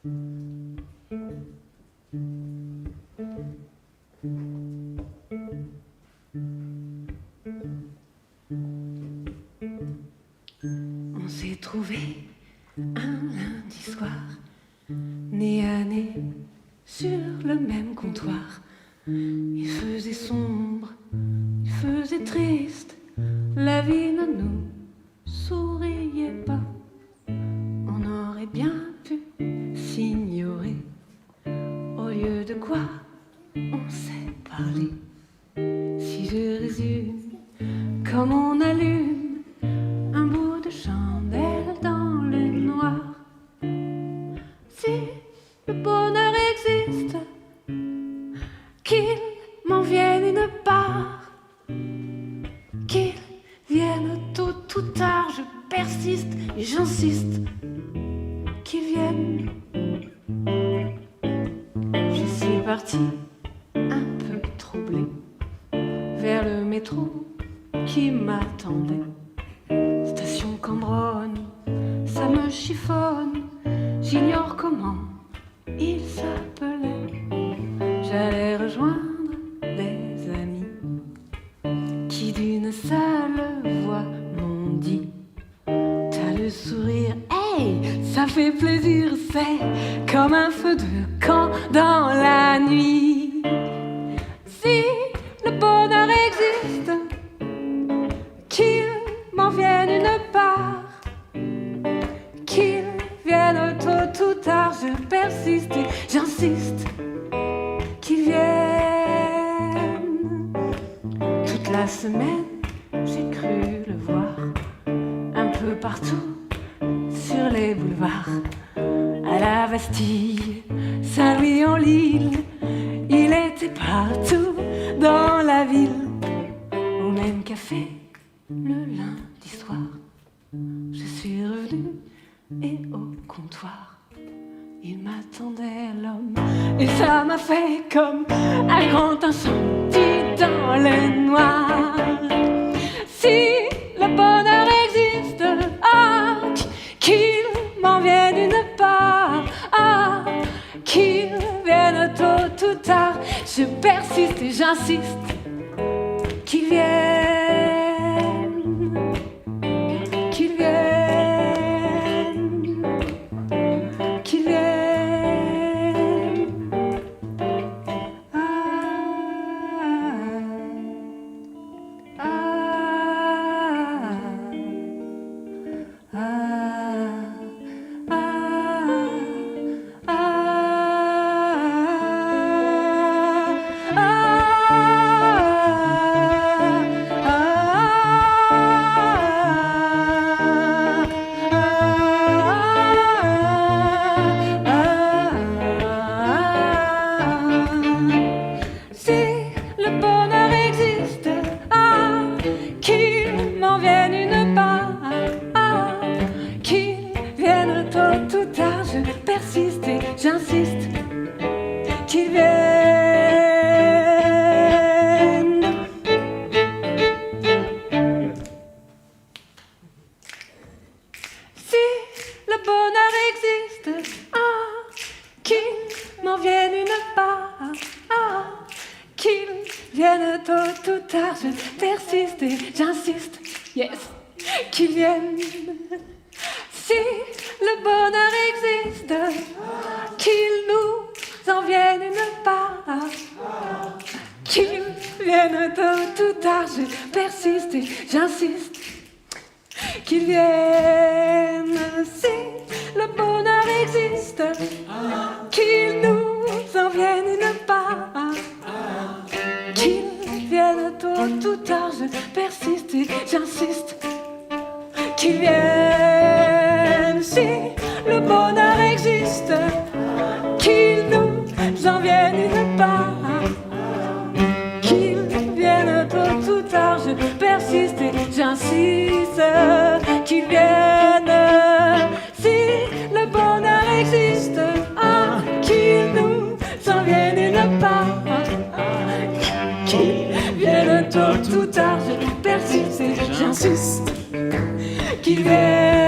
On s'est trouvé un lundi soir, nez à nez sur le même comptoir. Il faisait sombre, il faisait triste, la vie ne nous souriait pas. On aurait bien pu s'ignorer, au lieu de quoi on s'est parlé. Si je résume, comme on allume un bout de chandelle dans le noir. Si le bonheur existe, qu'il m'en vienne une part, qu'il vienne tôt ou tard, je persiste et j'insiste, qu'il vienne. Je suis partie un peu troublée vers le métro qui m'attendait. Station Cambronne, ça me chiffonne, j'ignore comment il s'appelait. J'allais rejoindre des amis qui d'une seule voix m'ont dit: t'as le sourire, hey, ça fait plaisir, c'est comme un feu de camp dans la nuit. Si le bonheur existe, qu'il m'en vienne une part, qu'il vienne tôt ou tard, je persiste et j'insiste, qu'il vienne. Toute la semaine, j'ai cru le voir, un peu partout, sur les boulevards, à la Bastille, Saint-Louis-en-l'Île, il était partout dans la ville, au même café, le lundi soir. Je suis revenue et au comptoir, il m'attendait l'homme, et ça m'a fait comme un grand incendie dans le noir. Si le bonheur existe, ah, qu'il m'en vienne une part, ah, qu'il vienne tôt ou tard, je persiste et j'insiste, qu'il vienne, qu'il vienne, qu'il vienne. J'insiste, qu'il vienne. Si le bonheur existe, ah, qu'il m'en vienne une part, ah, qu'il vienne tôt ou tard, je persiste et j'insiste, yes, qu'il vienne. Si le bonheur existe, qu'il nous en vienne une part, qu'il vienne tôt ou tard, je persiste et j'insiste, qu'il vienne. Si le bonheur existe, qu'il nous en vienne une part, qu'il vienne tôt ou tard, je persiste et j'insiste, qu'il vienne. Si le bonheur existe, qu'il nous en vienne une part, qu'il vienne tôt ou tard, je persiste et j'insiste, qu'il vienne. Si le bonheur existe, ah, qu'il nous en vienne une part, qu'il vienne tôt ou tard, je persiste et j'insiste, qu'il vienne.